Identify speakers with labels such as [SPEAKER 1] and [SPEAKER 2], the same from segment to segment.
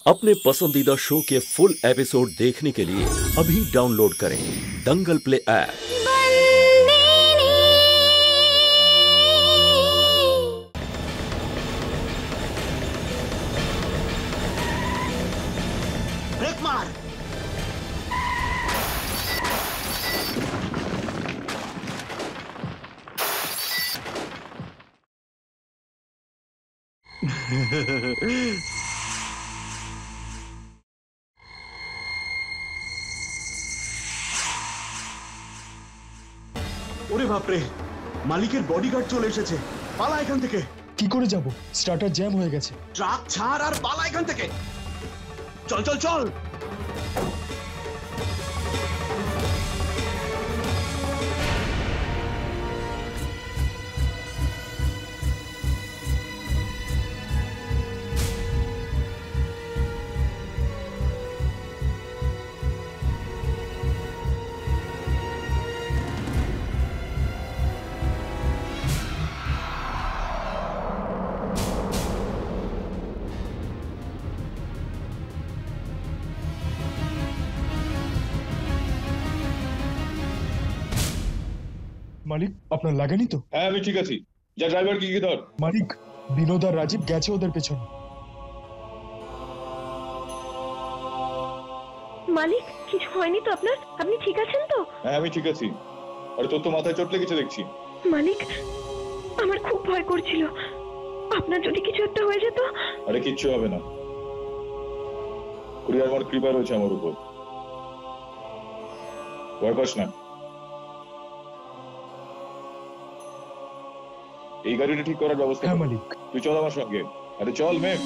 [SPEAKER 1] अपने पसंदीदा शो के फुल एपिसोड देखने के लिए अभी डाउनलोड करें दंगल प्ले ऐप।
[SPEAKER 2] ब्रेक मार। ওরে বাপরে, মালিকের বডিগার্ড চলে এসেছে। পালা এখান থেকে।
[SPEAKER 3] কি করে যাব? স্টার্টার জ্যাম হয়ে গেছে।
[SPEAKER 2] ট্রাক ছাড় আর পালা এখান থেকে। চল চল চল।
[SPEAKER 3] মালিক, আপনার লাগেনি তো?
[SPEAKER 4] হ্যাঁ, আমি ঠিক আছি। যা ড্রাইভার কি ধর।
[SPEAKER 3] মালিক, বিনোদ আর রাজীব গেছে ওদের পেছনে।
[SPEAKER 5] মালিক, কিছু হয়নি তো আপনার? আপনি ঠিক আছেন তো?
[SPEAKER 4] হ্যাঁ, আমি ঠিক আছি। আরে তোর তো মাথায় চোট লেগেছে দেখছি।
[SPEAKER 5] মালিক, আমার খুব ভয় করছিল আপনার যদি কিছু একটা হয়ে যেত।
[SPEAKER 4] আরে কিচ্ছু হবে না, কুরিয়ার আমার কৃপা রয়েছে আমার উপর, ভয় পাস না। এই গাড়িটা ঠিক করার ব্যবস্থা।
[SPEAKER 3] হ্যাঁ মালিক।
[SPEAKER 4] তুই চল আমার সঙ্গে। আরে চল মেম।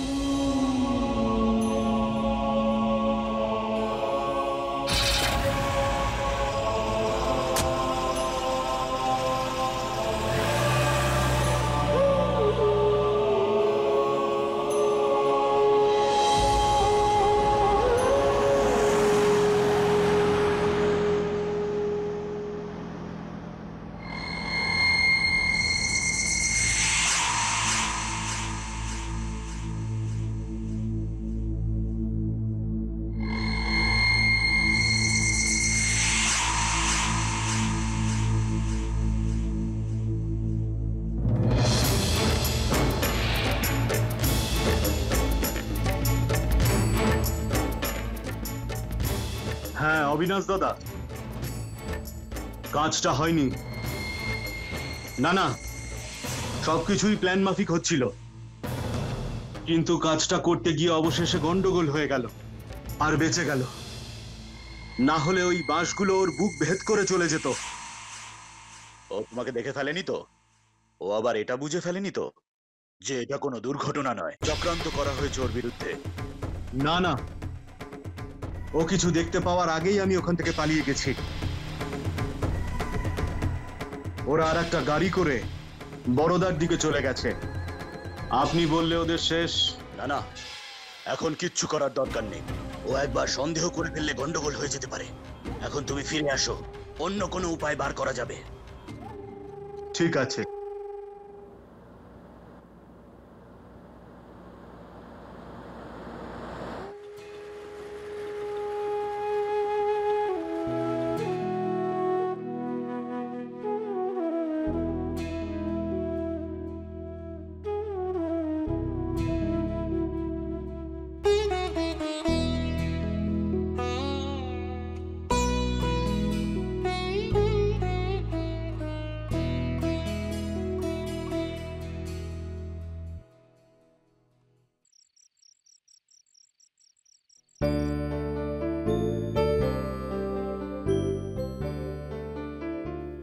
[SPEAKER 2] হ্যাঁ অবিনাশ দাদা, কাজটা হয়নি। না না, সবকিছুই প্ল্যান মাফিক হচ্ছিল, কিন্তু কাজটা করতে গিয়ে অবশেষে গন্ডগোল হয়ে গেল আর বেঁচে গেল। না হলে ওই বাঁশগুলো ওর বুক ভেদ করে চলে যেত।
[SPEAKER 6] ও তোমাকে দেখে ফেলেনি তো? ও আবার এটা বুঝে ফেলেনি তো যে এটা কোনো দুর্ঘটনা নয়, চক্রান্ত করা হয়েছে ওর বিরুদ্ধে?
[SPEAKER 2] না না, ও কিছু দেখতে পাওয়ার আগেই আমি ওখান থেকে পালিয়ে গেছি। ওরা আর একটা গাড়ি করে বড়দার দিকে চলে গেছে। আপনি বললে ওদের শেষ।
[SPEAKER 6] না না, এখন কিচ্ছু করার দরকার নেই। ও একবার সন্দেহ করে ফেললে গন্ডগোল হয়ে যেতে পারে। এখন তুমি ফিরে আসো, অন্য কোনো উপায় বার করা যাবে।
[SPEAKER 2] ঠিক আছে।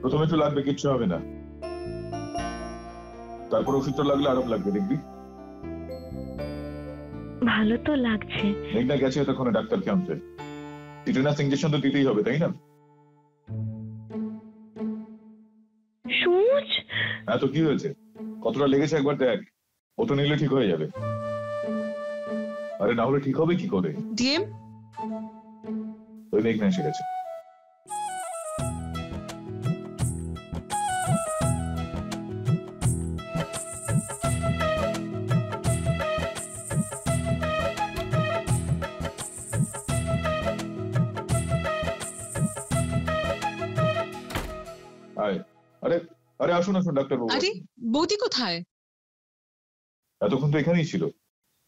[SPEAKER 4] প্রথমে একটু লাগবে, কিচ্ছু হবে না। তারপর ওষুধটা লাগলে আরো লাগবে, দেখবি।
[SPEAKER 5] ভালো তো লাগছে।
[SPEAKER 4] দেখ না, গেছে এতক্ষণে ডাক্তারকে আনতে। টিটেনাস ইনজেকশন তো দিতেই হবে, তাই না?
[SPEAKER 5] সূচ?
[SPEAKER 4] হ্যাঁ, তো কি হয়েছে? কতটা লেগেছে একবার দেখ। ও তো নিলে ঠিক হয়ে যাবে। আরে না হলে ঠিক হবে কি করে?
[SPEAKER 7] ডিএম,
[SPEAKER 4] ওই মেঘ না এসে গেছে। আরে আরে আসুন আসুন ডাক্তারবাবু।
[SPEAKER 7] আরে বৌদি কোথায়?
[SPEAKER 4] এতক্ষণ তো এখানেই ছিল,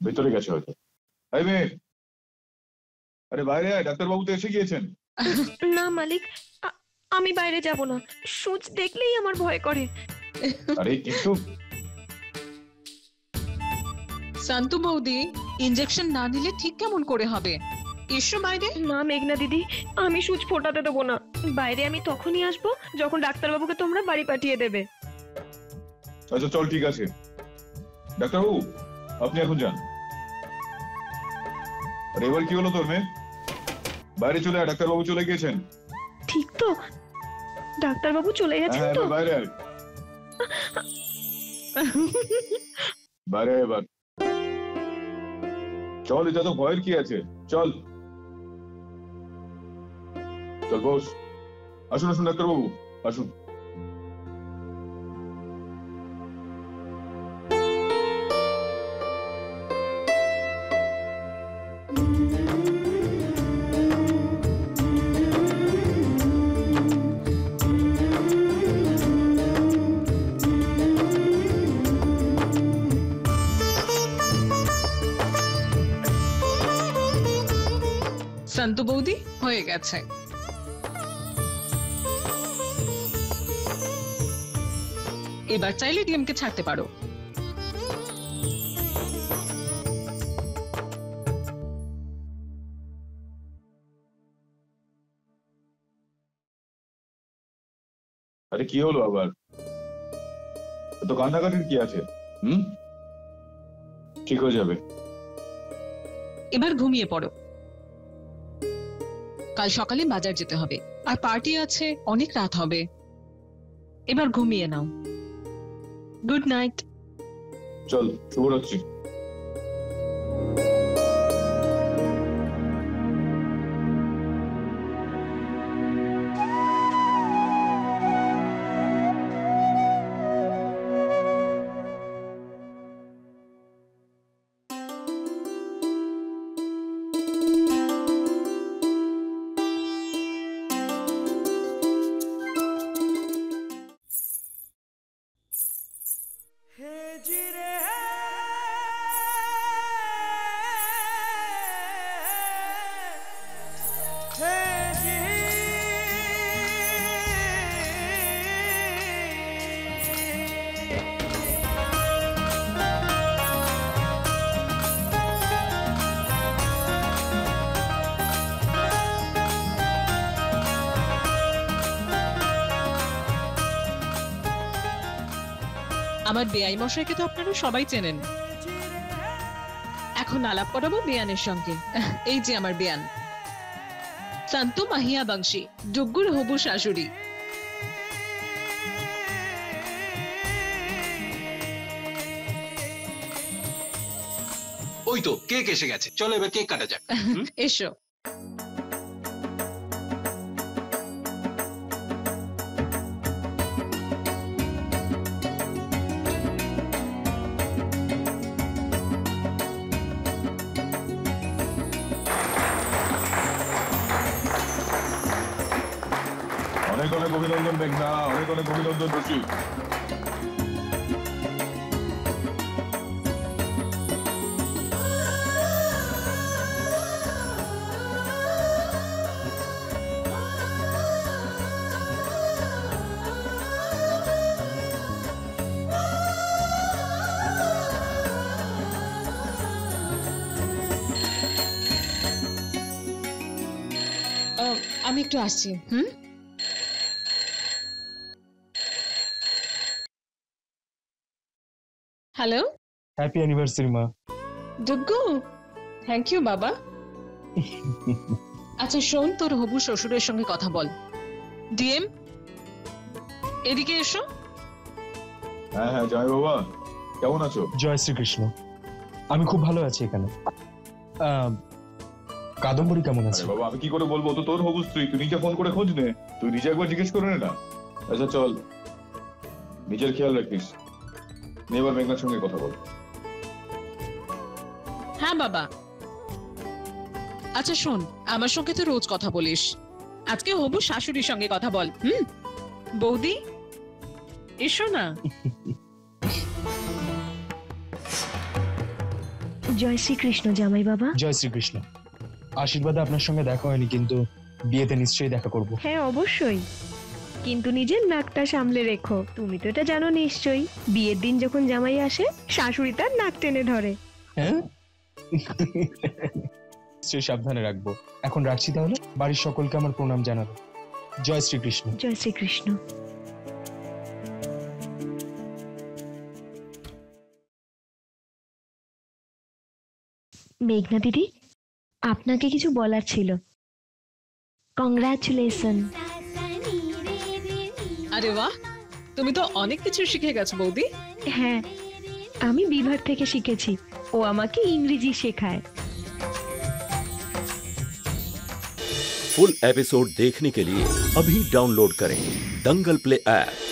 [SPEAKER 4] ভেতরে গেছে হয়তো। এই মেয়ে, আরে বাইরে আয়, ডাক্তারবাবু তো এসে গিয়েছেন।
[SPEAKER 5] না মালিক, আমি বাইরে যাব না। সূচ দেখলেই আমার ভয় করে।
[SPEAKER 4] আরে কিন্তু
[SPEAKER 7] শান্তু বৌদি, ইনজেকশন না নিলে ঠিক কেমন করে হবে? এসো বাইরে।
[SPEAKER 5] না মেঘনা দিদি, আমি সূচ ফোটাতে দেবো না। বাইরে আমি তখনই আসবো যখন ডাক্তারবাবুকে তোমরা বাড়ি পাঠিয়ে দেবে।
[SPEAKER 4] আচ্ছা চল, ঠিক আছে। ডাক্তারবাবু আপনি এখন যান। আরে এবার কি হলো তোর মেয়ে? বাইরে চলে আয়, ডাক্তারবাবু চলে গিয়েছেন।
[SPEAKER 5] ঠিক তো? ডাক্তারবাবু চলে গেছেন
[SPEAKER 4] হ্যাঁ
[SPEAKER 5] তো?
[SPEAKER 4] বাইরে আয়, বাইরে আয় এবার। চল, এটা তো ভয়ের কি আছে, চল চল বস। আসুন আসুন ডাক্তারবাবু, আসুন।
[SPEAKER 7] শান্তু বৌদি, হয়ে গেছে। এবার চাইলে ডিএমকে ছাড়তে পারো।
[SPEAKER 4] আরে কি হলো আবার? তো কান্নাকাটির কি আছে? ঠিক হয়ে যাবে।
[SPEAKER 7] এবার ঘুমিয়ে পড়ো, কাল সকালে বাজার যেতে হবে, আর পার্টি আছে, অনেক রাত হবে। এবার ঘুমিয়ে নাও। Good night.
[SPEAKER 4] চল, শুভরাত্রি।
[SPEAKER 7] আমার বেয়াই মশাইকে তো আপনারা সবাই চেনেন। এখন আলাপ করাবো বেয়ানের সঙ্গে। এই যে আমার বেয়ান, শান্তু মাহিয়া বংশী, ডুগ্গুর হবু শাশুড়ি।
[SPEAKER 8] ওই তো কেক এসে গেছে, চলো এবার কেক কাটা যাক।
[SPEAKER 7] এসো।
[SPEAKER 4] অনেক অনেক অভিনন্দন মেঘনা, অনেক অনেক অভিনন্দন রশি।
[SPEAKER 7] আমি একটু আসছি। হ্যালো,
[SPEAKER 3] হ্যাপি অ্যানিভার্সারি মা।
[SPEAKER 7] ডুগ্গু, থ্যাংক ইউ বাবা। আচ্ছা শোন, তোর হবু শ্বশুরের সঙ্গে কথা বল। ডিএম, এদিকে এসো।
[SPEAKER 4] হ্যাঁ হ্যাঁ, জয় বাবা, কেমন আছো?
[SPEAKER 3] জয় শ্রীকৃষ্ণ। আমি খুব ভালো আছি এখানে। কাদম্বরী কেমন আছে?
[SPEAKER 4] আরে বাবা, আমি কি করে বলবো? তো তোর হবু স্ত্রী, তুই নিজে ফোন করে খোঁজ নে, তুই নিজে একবার জিজ্ঞেস করে নে না। আচ্ছা চল, নিজের খেয়াল রাখিস। নে এবার মেঘনার সঙ্গে কথা বল।
[SPEAKER 7] হ্যাঁ বাবা। আচ্ছা শোন, আমার সঙ্গে তো রোজ কথা বলিস, আজকে হবু শাশুড়ির সঙ্গে কথা বল। বৌদি, এসো না।
[SPEAKER 5] জয় শ্রীকৃষ্ণ জামাই বাবা।
[SPEAKER 3] জয় শ্রীকৃষ্ণ। আশীর্বাদে আপনার সঙ্গে দেখা হয়নি, কিন্তু বিয়েতে নিশ্চয়ই দেখা করব।
[SPEAKER 5] হ্যাঁ অবশ্যই, কিন্তু নিজের নাকটা সামলে রেখো। তুমি তো এটা জানো নিশ্চয়ই, বিয়ের দিন যখন জামাই আসে শাশুড়ি তার নাক টেনে ধরে।
[SPEAKER 3] হ্যাঁ, নিশ্চয়ই সাবধানে রাখবো। এখন রাখছি তাহলে। বাড়ির সকলকে আমার প্রণাম জানাবো। জয় শ্রীকৃষ্ণ।
[SPEAKER 5] জয় শ্রীকৃষ্ণ। মেঘনা দিদি, আপনাকে কিছু বলার ছিল। কংগ্রাচুলেশন।
[SPEAKER 7] আরে বাহ, তুমি তো অনেক কিছু শিখে গেছো বৌদি।
[SPEAKER 5] হ্যাঁ, আমি বিভার থেকে শিখেছি। ও আমাকে ইংরেজি শেখায়।
[SPEAKER 1] फुल एपिसोड देखने के लिए अभी डाउनलोड करें दंगल प्ले ऐप।